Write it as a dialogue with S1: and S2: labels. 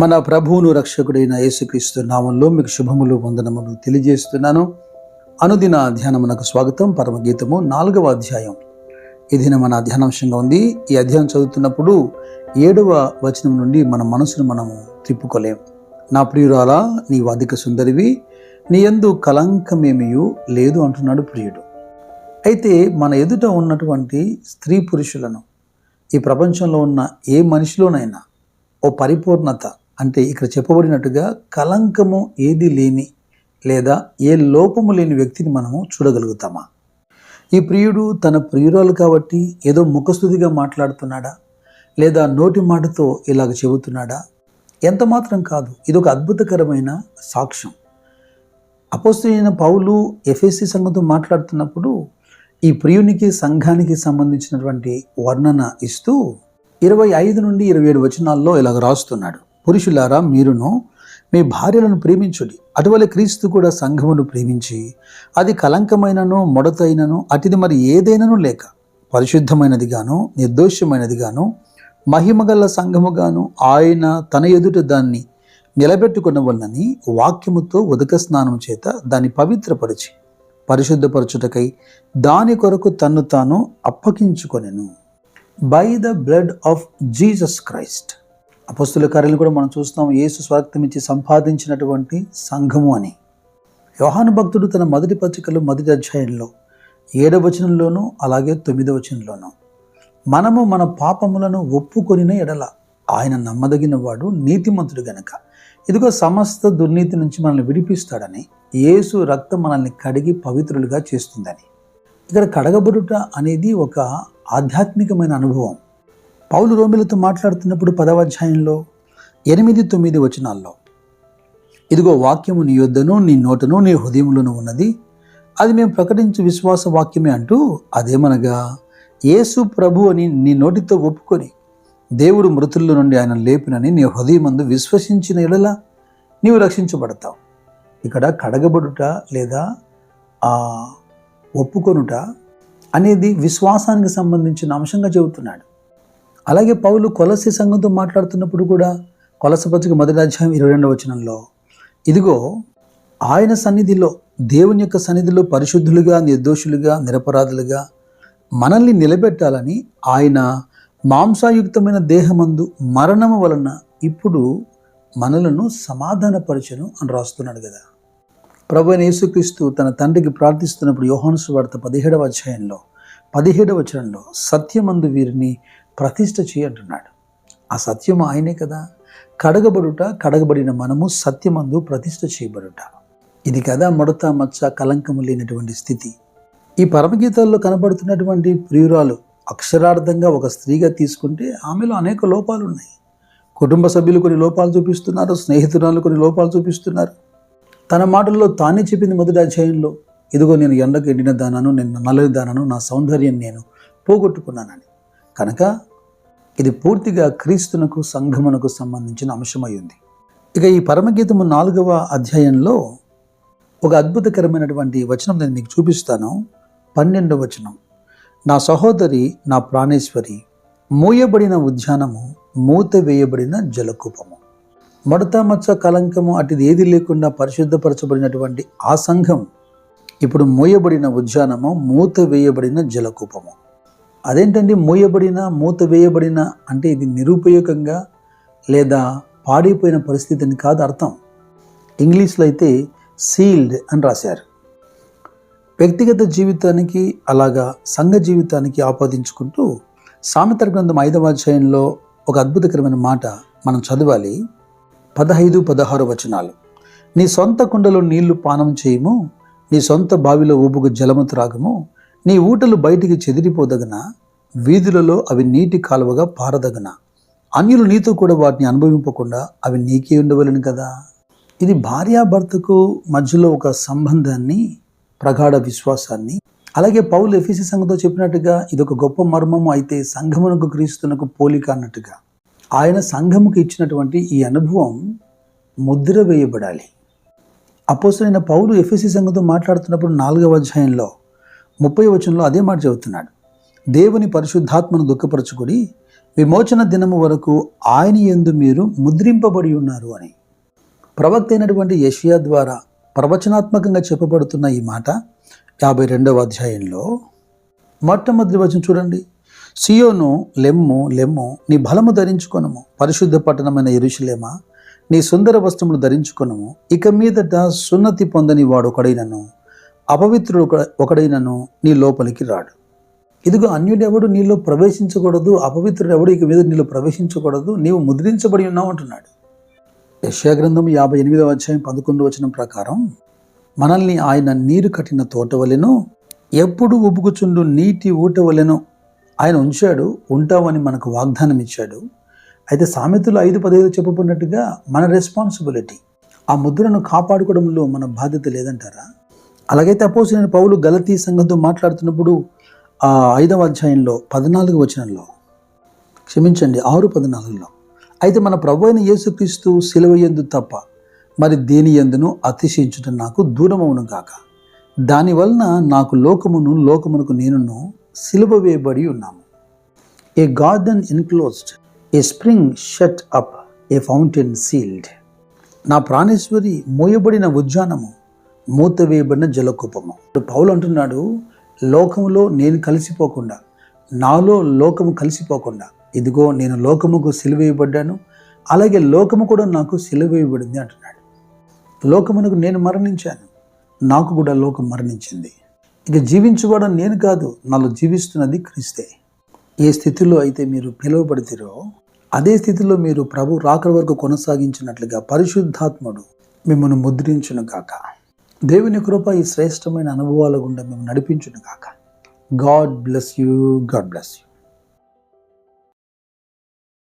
S1: మన ప్రభువును రక్షకుడైన యేసుక్రీస్తు నామంలో మీకు శుభములు వందనములు తెలియజేస్తున్నాను. అనుదిన ధ్యానమునకు స్వాగతం. పరమగీతము 4వ అధ్యాయం ఈ దిన మన ధ్యానాంశంగా ఉంది. ఈ అధ్యాయం చదువుతున్నప్పుడు 7వ వచనం నుండి మన మనసును మనము తిప్పుకోలేం. నా ప్రియురాలా, నీవు అధిక సుందరివి, నీ యందు కలంకమేమియూ లేదు అంటున్నాడు ప్రియుడు. అయితే మన ఎదుట ఉన్నటువంటి స్త్రీ పురుషులను, ఈ ప్రపంచంలో ఉన్న ఏ మనిషిలోనైనా ఓ పరిపూర్ణత, అంటే ఇక్కడ చెప్పబడినట్టుగా కలంకము ఏది లేని లేదా ఏ లోపము లేని వ్యక్తిని మనము చూడగలుగుతామా? ఈ ప్రియుడు తన ప్రియురాలు కాబట్టి ఏదో ముఖస్తుతిగా మాట్లాడుతున్నాడా, లేదా నోటి మాటతో ఇలాగ చెబుతున్నాడా? ఎంత మాత్రం కాదు. ఇది ఒక అద్భుతకరమైన సాక్ష్యం. అపోస్తలుడైన పౌలు ఎఫెసీ సంఘంతో మాట్లాడుతున్నప్పుడు ఈ ప్రియునికి సంఘానికి సంబంధించినటువంటి వర్ణన ఇస్తూ 25 నుండి 27 వచనాల్లో ఇలాగ రాస్తున్నాడు. పురుషులారా, మీరును మీ భార్యలను ప్రేమించుడి, అటువలే క్రీస్తు కూడా సంఘమును ప్రేమించి అది కలంకమైనను మొడతైనను అటిది మరి ఏదైనాను లేక పరిశుద్ధమైనదిగాను నిర్దోషమైనదిగాను మహిమగల సంఘముగాను ఆయన తన ఎదుట దాన్ని నిలబెట్టుకునవలనని వాక్యముతో ఉదక స్నానం చేత దాన్ని పవిత్రపరిచి పరిశుద్ధపరచుటకై దాని కొరకు తన్ను తాను అప్పగించుకొనెను. By the blood of Jesus Christ. అపొస్తలుల కార్యాలను కూడా మనం చూస్తాం. యేసు స్వార్థం ఇచ్చి సంపాదించినటువంటి సంఘము అని. యోహాను భక్తుడు తన మొదటి పత్రికలో మొదటి అధ్యాయంలో 7వ వచనంలోనూ అలాగే 9వ వచనంలోనూ మనము మన పాపములను ఒప్పుకొనిన ఎడల ఆయన నమ్మదగిన వాడు, నీతిమంతుడు గనక ఇదిగో సమస్త దుర్నీతి నుంచి మనల్ని విడిపిస్తాడని, యేసు రక్తం మనల్ని కడిగి పవిత్రులుగా చేస్తుందని. ఇక్కడ కడగబడుట అనేది ఒక ఆధ్యాత్మికమైన అనుభవం. పౌలు రోమిలతో మాట్లాడుతున్నప్పుడు 10వ అధ్యాయంలో 8-9 వచనాల్లో ఇదిగో వాక్యము నీ యొద్దను నీ నోటను నీ హృదయంలోనూ ఉన్నది, అది మేము ప్రకటించు విశ్వాస వాక్యమే అంటూ, అదేమనగా యేసు ప్రభు అని నీ నోటితో ఒప్పుకొని దేవుడు మృతుల్లో నుండి ఆయన లేపినని నీ హృదయమందు విశ్వసించిన ఎడల నీవు రక్షించబడతావు. ఇక్కడ కడగబడుట లేదా ఒప్పుకొనుట అనేది విశ్వాసానికి సంబంధించిన అంశంగా చెబుతున్నాడు. అలాగే పౌలు కొలస్సీ సంఘంతో మాట్లాడుతున్నప్పుడు కూడా కొలస్సీ పత్రిక మొదటి అధ్యాయం 22వ వచనంలో ఇదిగో ఆయన సన్నిధిలో, దేవుని యొక్క సన్నిధిలో పరిశుద్ధులుగా నిర్దోషులుగా నిరపరాధులుగా మనల్ని నిలబెట్టాలని ఆయన మాంసాయుక్తమైన దేహమందు మరణము వలన ఇప్పుడు మనలను సమాధానపరచును అని రాస్తున్నాడు కదా. ప్రభువైన యేసుక్రీస్తు తన తండ్రికి ప్రార్థిస్తున్నప్పుడు యోహాను సువార్త 17వ అధ్యాయంలో 17వ వచనంలో సత్యమందు వీరిని ప్రతిష్ఠ చేయంటున్నాడు. ఆ సత్యము ఆయనే కదా. కడగబడుట, కడగబడిన మనము సత్యమందు ప్రతిష్ఠ చేయబడుట, ఇది కదా ముడత మచ్చ కలంకము లేనటువంటి స్థితి. ఈ పరమగీతాల్లో కనబడుతున్నటువంటి ప్రియురాలు అక్షరార్థంగా ఒక స్త్రీగా తీసుకుంటే ఆమెలో అనేక లోపాలు ఉన్నాయి. కుటుంబ సభ్యులు కొన్ని లోపాలు చూపిస్తున్నారు, స్నేహితురాలు కొన్ని లోపాలు చూపిస్తున్నారు. తన మాటల్లో తానే చెప్పింది మొదటి అధ్యాయంలో, ఇదిగో నేను ఎండకు ఎండిన దానను, నేను నల్లని దానను, నా సౌందర్యం నేను పోగొట్టుకున్నానని. కనుక ఇది పూర్తిగా క్రీస్తునకు సంఘమునకు సంబంధించిన అంశమై ఉంది. ఇక ఈ పరమగీతము 4వ అధ్యాయంలో ఒక అద్భుతకరమైనటువంటి వచనం నేను మీకు చూపిస్తాను. 12వ వచనం, నా సహోదరి, నా ప్రాణేశ్వరి, మూయబడిన ఉద్యానము, మూత వేయబడిన జలకూపము. ముడత మచ్చ కలంకము అటుది ఏది లేకుండా పరిశుద్ధపరచబడినటువంటి ఆ సంఘం ఇప్పుడు మూయబడిన ఉద్యానము, మూత వేయబడిన జలకూపము. అదేంటండి మూయబడిన, మూత వేయబడిన అంటే ఇది నిరుపయోగంగా లేదా పాడైపోయిన పరిస్థితి అని కాదు అర్థం. ఇంగ్లీష్లో అయితే సీల్డ్ అని రాశారు. వ్యక్తిగత జీవితానికి అలాగా సంఘ జీవితానికి ఆపాదించుకుంటూ సామెతల గ్రంథం 5వ అధ్యాయంలో ఒక అద్భుతకరమైన మాట మనం చదవాలి. 15-16 వచనాలు. నీ సొంత కుండలో నీళ్లు పానం చేయము, నీ సొంత బావిలో ఊబుగు జలము త్రాగము, నీ ఊటలు బయటికి చెదిరిపోదగన, వీధులలో అవి నీటి కాలువగా పారదగన, అన్యులు నీతో కూడా వాటిని అనుభవింపకుండా అవి నీకే ఉండవలను కదా. ఇది భార్యాభర్తకు మధ్యలో ఒక సంబంధాన్ని, ప్రగాఢ విశ్వాసాన్ని, అలాగే పౌలు ఎఫెసీ సంఘంతో చెప్పినట్టుగా ఇది ఒక గొప్ప మర్మము. అయితే సంఘమునకు క్రీస్తునకు పోలిక అన్నట్టుగా ఆయన సంఘముకు ఇచ్చినటువంటి ఈ అనుభవం ముద్ర వేయబడాలి. అపోస్తలుడైన పౌలు ఎఫెసీ సంఘంతో మాట్లాడుతున్నప్పుడు 4వ అధ్యాయంలో 30వ వచనంలో అదే మాట చెబుతున్నాడు. దేవుని పరిశుద్ధాత్మను దుఃఖపరచుకొని విమోచన దినము వరకు ఆయన యందు మీరు ముద్రింపబడి ఉన్నారు అని ప్రవక్త అయినటువంటి యెషయా ద్వారా ప్రవచనాత్మకంగా చెప్పబడుతున్న ఈ మాట 52వ అధ్యాయంలో మొట్టమొదటి వచనం చూడండి. సియోను లెమ్ము లెమ్ము, నీ బలము ధరించుకొనము, పరిశుద్ధ పట్టణమైన యెరూషలేమా నీ సుందర వస్త్రములు ధరించుకొనము. ఇక మీదట సున్నతి పొందని వాడు ఒకడైనను అపవిత్రుడు ఒకడైనను నీ లోపలికి రాడు. ఇదిగో అన్యుడెవడు నీలో ప్రవేశించకూడదు, అపవిత్రుడెవడు ఇక మీద నీలో ప్రవేశించకూడదు, నీవు ముద్రించబడి ఉన్నావు అంటున్నాడు. యెషయా గ్రంథం 58వ అధ్యాయం 11వ వచనం ప్రకారం మనల్ని ఆయన నీరు కట్టిన తోట వలెను, ఎప్పుడు ఉబుకుచుండు నీటి ఊట వలెను ఆయన ఉంచాడు, ఉంటామని మనకు వాగ్దానం ఇచ్చాడు. అయితే సామెతలు 5:15 చెప్పబడినట్టుగా మన రెస్పాన్సిబిలిటీ ఆ ముద్రను కాపాడుకోవడంలో మన బాధ్యత లేదంటారా? అలాగైతే అపోస్తలుడైన పౌలు గలతీ సంఘంతో మాట్లాడుతున్నప్పుడు 5వ అధ్యాయంలో 14వ వచనంలో 6:14లో అయితే మన ప్రభువైన అయిన యేసుక్రీస్తు సిలువ యందు తప్ప మరి దేని యందును అతిశయించుట నాకు దూరమవును గాక, దానివలన నాకు లోకమునకు నేనును సిలువ వేయబడి ఉన్నాము. ఏ గార్డెన్ ఎన్క్లోజ్డ్, ఏ స్ప్రింగ్ షట్ అప్, ఏ ఫౌంటైన్ సీల్డ్. నా ప్రాణేశ్వరి మోయబడిన ఉద్యానము, మూత వేయబడిన జలకూపము. పౌలు అంటున్నాడు, లోకములో నేను కలిసిపోకుండా, నాలో లోకము కలిసిపోకుండా, ఇదిగో నేను లోకముకు సిలువేయబడ్డాను, అలాగే లోకము కూడా నాకు సిలువేయబడింది అంటున్నాడు. లోకమునకు నేను మరణించాను, నాకు కూడా లోకం మరణించింది. ఇక జీవించుకోవడం నేను కాదు, నాలో జీవిస్తున్నది క్రీస్తే. ఏ స్థితిలో అయితే మీరు పిలువబడితిరో అదే స్థితిలో మీరు ప్రభు రాకడ వరకు కొనసాగించినట్లుగా పరిశుద్ధాత్ముడు మిమ్మల్ని ముద్రించును గాక. దేవుని కృప ఈ శ్రేష్టమైన అనుభవాల గుండా మేము నడిపించును గాక. God bless you.